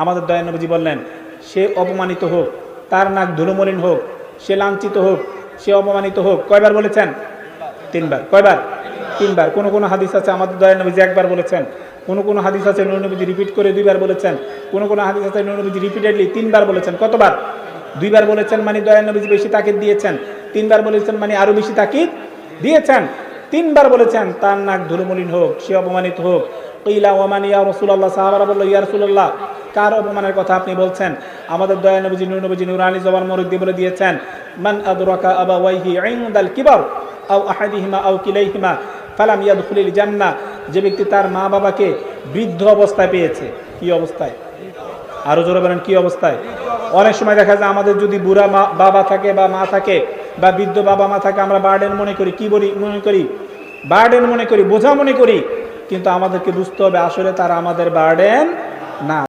আমাদের দয়ার নবীজি বললেন, সে অপমানিত হোক, তার নাক ধুলোমলিন হোক, সে লাঞ্ছিত হোক, সে অপমানিত হোক। কয়বার বলেছেন? তিনবার। কয়বার? তিনবার। কোন কোন হাদিস আছে আমাদের দয়ার নবীজি একবার বলেছেন, কোন কোন হাদিস আছে নূর নবীজি রিপিট করে দুইবার বলেছেন, কোন কোন হাদিস আছে নূর নবীজি রিপিটেডলি তিনবার বলেছেন। কতবার? দুইবার বলেছেন মানে দয়ার নবীজি বেশি তাকিদ দিয়েছেন, তিনবার বলেছেন মানে আরো বেশি তাকিদ দিয়েছেন। তিনবার বলেছেন তার নাক ধুলোমলিন হোক, সে অপমানিত হোক। কিলা ওয়ামান ইয়া রাসূলুল্লাহ, সাহাবারা বলল ইয়া রাসূলুল্লাহ, কার অপমানের কথা আপনি বলছেন? আমাদের দয়ার নবীজি নূর নবীজি নুরানি জবান মোবারক দিয়ে বলে দিয়েছেন, মান আদরাকা আবাওয়াইহি ইনদাল কিবার আও আহাদিহিমা আও কিলাইহিমা ফালাম ইয়াদখুলিল জান্নাহ। যে ব্যক্তি তার মা বাবাকে বৃদ্ধ অবস্থায় পেয়েছে। কি অবস্থায়? আরো জোরে বলেন, কি অবস্থায়? অনেক সময় দেখা যায় আমাদের যদি বুড়া বাবা থাকে বা মা থাকে বা বৃদ্ধ বাবা মা থাকে, আমরা বার্ডেন মনে করি। কি বলি মনে করি? বার্ডেন মনে করি, বোঝা মনে করি। কিন্তু আমাদেরকে বুঝতে হবে আসলে তারা আমাদের বার্ডেন না।